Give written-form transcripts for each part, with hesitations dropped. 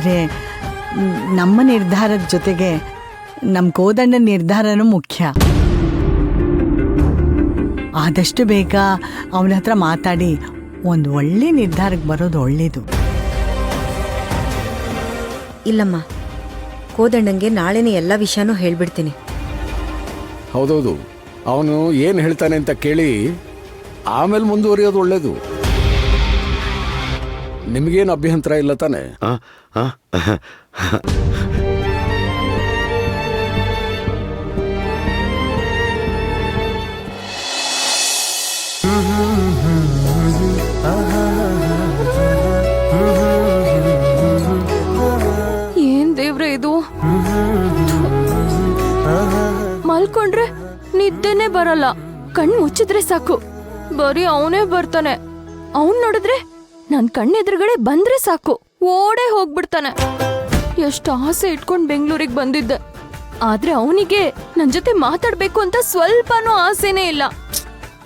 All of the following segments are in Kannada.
ಆದರೆ ನಮ್ಮ ನಿರ್ಧಾರದ ಜೊತೆಗೆ ನಮ್ಮ ಕೋದಂಡ ನಿರ್ಧಾರನೂ ಮುಖ್ಯ. ಆದಷ್ಟು ಬೇಗ ಅವನ ಹತ್ರ ಮಾತಾಡಿ ಒಂದು ಒಳ್ಳೆ ನಿರ್ಧಾರಕ್ಕೆ ಬರೋದು ಒಳ್ಳೇದು. ಇಲ್ಲಮ್ಮ, ಕೋದಂಡಂಗೆ ನಾಳೆನೇ ಎಲ್ಲ ವಿಷಯನೂ ಹೇಳ್ಬಿಡ್ತೀನಿ. ಹೌದೌದು, ಅವನು ಏನು ಹೇಳ್ತಾನೆ ಅಂತ ಕೇಳಿ ಆಮೇಲೆ ಮುಂದುವರಿಯೋದು ಒಳ್ಳೇದು. ನಿಮಗೇನು ಅಭ್ಯಂತರ ಇಲ್ಲ ತಾನೆ? ಏನ್ ದೇವ್ರೆ ಇದು, ಮಲ್ಕೊಂಡ್ರೆ ನಿದ್ದೆನೆ ಬರಲ್ಲ. ಕಣ್ ಮುಚ್ಚಿದ್ರೆ ಸಾಕು ಬರೀ ಅವನೇ ಬರ್ತಾನೆ. ಅವನ್ ನೋಡಿದ್ರೆ ನನ್ ಕಣ್ಣೆದುರುಗಡೆ ಬಂದ್ರೆ ಸಾಕು ಓಡೇ ಹೋಗ್ಬಿಡ್ತಾನೆ. ಎಷ್ಟು ಆಸೆ ಇಟ್ಕೊಂಡ್ ಬೆಂಗಳೂರಿಗೆ ಬಂದಿದ್ದೆ, ಆದ್ರೆ ಅವನಿಗೆ ನನ್ ಜೊತೆ ಮಾತಾಡ್ಬೇಕು ಅಂತ ಸ್ವಲ್ಪನೂ ಆಸೆನೇ ಇಲ್ಲ.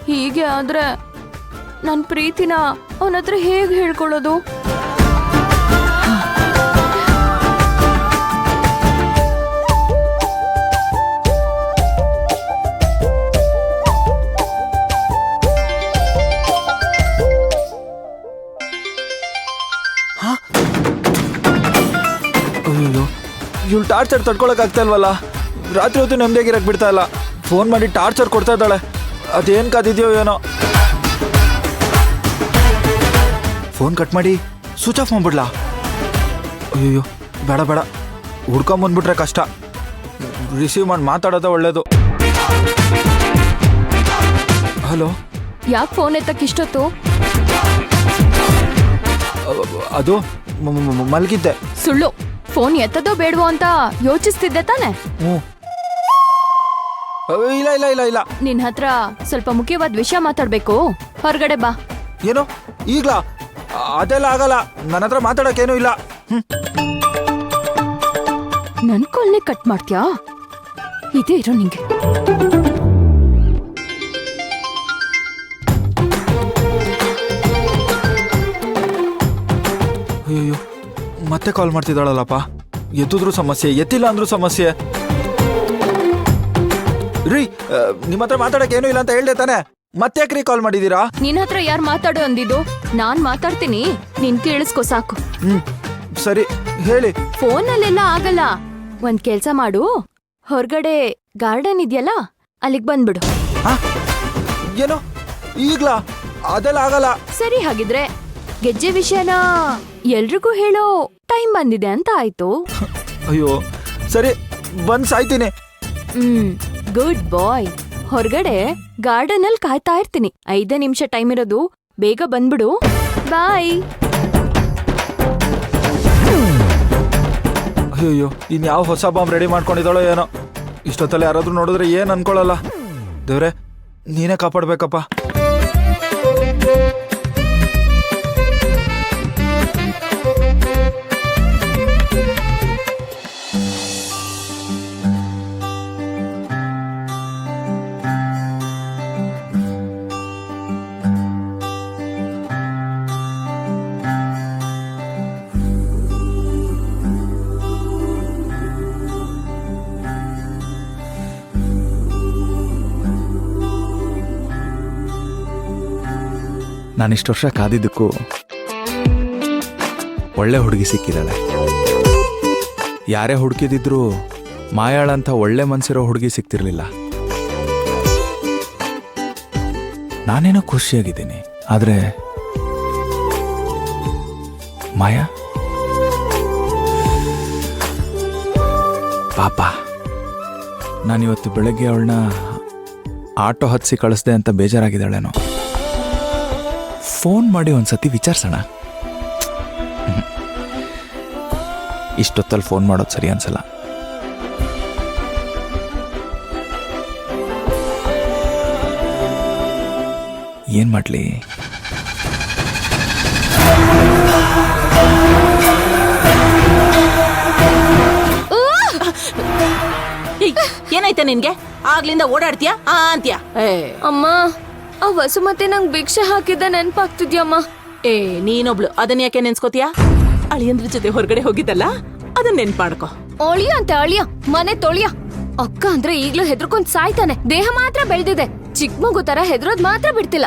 ಹೀಗೆ ಆದ್ರೆ ನನ್ ಪ್ರೀತಿನ ಅವನ ಹತ್ರ ಹೇಗ್ ಹೇಳ್ಕೊಳ್ಳೋದು? ಅಯ್ಯೋ, ಇವಳು ಟಾರ್ಚರ್ ತಡ್ಕೊಳಕ್ ಆಗ್ತಾ ಇಲ್ವಲ್ಲ. ರಾತ್ರಿ ಹೊತ್ತು ನೆಮ್ಮದಿಯಾಗಿರಕ್ ಬಿಡ್ತಾ ಇಲ್ಲ. ಫೋನ್ ಮಾಡಿ ಟಾರ್ಚರ್ ಕೊಡ್ತಾ ಇದ್ದಾಳೆ. ಅದೇನ್ ಕಾದಿದ್ಯೋ ಏನೋ. ಫೋನ್ ಕಟ್ ಮಾಡಿ ಸ್ವಿಚ್ ಆಫ್ ಮಾಡ್ಬಿಡ್ಲಾ? ಅಯ್ಯೋ ಬೇಡ ಬೇಡ, ಹುಡ್ಕೊಂಬಂದ್ಬಿಟ್ರೆ ಕಷ್ಟ. ರಿಸೀವ್ ಮಾಡಿ ಮಾತಾಡೋದ ಒಳ್ಳೇದು. ಹಲೋ, ಯಾಕೆ ಫೋನ್ ಎತ್ತಕ್ಕೆ ಇಷ್ಟೊತ್ತು? ಅದು ಮಲಗಿದ್ದೆ. ಸುಳ್ಳು. ಫೋನ್ ಎತ್ತದೋ ಬೇಡವೋ ಅಂತ ಯೋಚಿಸ್ತಿದ್ದೆ ತಾನೆ? ಇಲ್ಲ ಇಲ್ಲ ಇಲ್ಲ ಇಲ್ಲ, ನಿನ್ ಹತ್ರ ಸ್ವಲ್ಪ ಮುಖ್ಯವಾದ ವಿಷಯ ಮಾತಾಡ್ಬೇಕು. ಹೊರಗಡೆ ಬಾ. ಏನು ಈಗ್ಲಾ? ಅದೆಲ್ಲ ಆಗಲ್ಲ, ನನ್ನ ಹತ್ರ ಮಾತಾಡಕ್ಕೇನು ಇಲ್ಲ. ನನ್ ಕಾಲ್ನೇ ಕಟ್ ಮಾಡ್ತ್ಯಾ? ಇದೇ ಇರೋ ನಿಂಗೆ. ಅಯ್ಯೋ, ಮತ್ತೆ ಕಾಲ್ ಮಾಡ್ತಿದ್ದಾಳಲ್ಲಪ್ಪ. ಎತ್ತಿದ್ರು ಸಮಸ್ಯೆ, ಎತ್ತಿಲ್ಲ ಅಂದ್ರೂ ಸಮಸ್ಯೆ. ರೀ, ನಿಮ್ಮ ಹತ್ರ ಮಾತಾಡಕ್ಕೆ ಏನೂ ಇಲ್ಲ ಅಂತ ಹೇಳ್ದೆ ತಾನೆ? ಮತ್ತೆ ಯಾಕ್ರಿ ಕಾಲ್ ಮಾಡಿದೀರಾ? ನಿನ್ ಹತ್ರ ಯಾರು ಮಾತಾಡು ಅಂದಿದ್ದು? ನಾನ್ ಮಾತಾಡ್ತೀನಿ, ನಿನ್ ಕೇಳಿಸ್ಕೊ ಸಾಕು. ಸರಿ ಹೇಳಿ. ಫೋನಲ್ಲೆಲ್ಲ ಆಗಲ್ಲ. ಒಂದ್ ಕೆಲ್ಸ ಮಾಡು, ಹೊರಗಡೆ ಗಾರ್ಡನ್ ಇದೆಯಲ್ಲ ಅಲ್ಲಿಗ್ ಬಂದ್ಬಿಡು. ಏನು ಈಗ್ಲಾ? ಅದೆಲ್ಲ ಆಗಲ್ಲ. ಸರಿ, ಹಾಗಿದ್ರೆ ಗೆಜ್ಜೆ ವಿಷಯನ ಎಲ್ರಿಗೂ ಹೇಳೋ ಟೈಮ್ ಬಂದಿದೆ ಅಂತ ಆಯ್ತು. ಅಯ್ಯೋ ಸರಿ, ಬಂದ್ ಸಾಯ್ತೀನಿ. ಗುಡ್ ಬಾಯ್. ಹೊರಗಡೆ ಗಾರ್ಡನ್ ಅಲ್ಲಿ ಕಾಯ್ತಾ ಇರ್ತೀನಿ. 5 ನಿಮಿಷ ಟೈಮ್ ಇರೋದು, ಬೇಗ ಬಂದ್ಬಿಡು. ಬಾಯ್. ಅಯ್ಯೋ, ಇನ್ ಯಾವ ಹೊಸ ಬಾಂಬ್ ರೆಡಿ ಮಾಡ್ಕೊಂಡಿದ್ದಾಳೋ ಏನೋ. ಇಷ್ಟೊತ್ತಲ್ಲಿ ಯಾರಾದ್ರೂ ನೋಡಿದ್ರೆ ಏನ್ ಅನ್ಕೊಳಲ್ಲ. ದೇವ್ರೆ, ನೀನೇ ಕಾಪಾಡ್ಬೇಕಪ್ಪ. ನಾನಿಷ್ಟು ವರ್ಷ ಕಾದಿದ್ದಕ್ಕೂ ಒಳ್ಳೆ ಹುಡುಗಿ ಸಿಕ್ಕಿದ್ದಾಳೆ. ಯಾರೇ ಹುಡುಕಿದಿದ್ರು ಮಾಯಾಳಂಥ ಒಳ್ಳೆ ಮನ್ಸಿರೋ ಹುಡುಗಿ ಸಿಕ್ತಿರ್ಲಿಲ್ಲ. ನಾನೇನೋ ಖುಷಿಯಾಗಿದ್ದೀನಿ, ಆದರೆ ಮಾಯಾ ಪಾಪ, ನಾನಿವತ್ತು ಬೆಳಗ್ಗೆ ಅವಳನ್ನ ಆಟೋ ಹತ್ಸಿ ಕಳಿಸ್ದೆ ಅಂತ ಬೇಜಾರಾಗಿದ್ದಾಳೇನೋ. ಫೋನ್ ಮಾಡಿ ಒಂದ್ಸತಿ ವಿಚಾರಿಸೋಣ. ಇಷ್ಟೊತ್ತಲ್ಲಿ ಫೋನ್ ಮಾಡೋದು ಸರಿ ಅನ್ಸಲ್ಲ. ಏನ್ ಮಾಡ್ಲಿ? ಏನಾಯ್ತ ನಿನ್ಗೆ? ಆಗ್ಲಿಂದ ಓಡಾಡ್ತೀಯಾ ಅಂತ್ಯಾ? ಅಮ್ಮ, ಆ ವಸುಮತಿ ನಂಗ್ ಭಿಕ್ಷೆ ಹಾಕಿದ್ದ ನೆನ್ಪಾಗ್ತಿದ್ಯಮ್ಮ. ನೀನೊಬ್ಳು ಅದನ್ನ ಯಾಕೆ ನೆನ್ಸ್ಕೋತೀಯಾ? ಅಳಿಯಂದ್ರ ಜೊತೆ ಹೊರಗಡೆ ಹೋಗಿದ್ದಲ್ಲ ಅದನ್ನ ನೆನ್ಪ್ ಮಾಡ್ಕೊ. ಅಳಿಯ ಅಂತ ಅಳಿಯ ಮನೆ ತೊಳಿಯ. ಅಕ್ಕ ಅಂದ್ರೆ ಈಗ್ಲೂ ಹೆದರ್ಕೊಂಡ್ ಸಾಯ್ತಾನೆ. ದೇಹ ಮಾತ್ರ ಬೆಳ್ದಿದೆ, ಚಿಕ್ಕ ಮಗು ತರ ಹೆದರೋದ್ ಮಾತ್ರ ಬಿಡ್ತಿಲ್ಲ.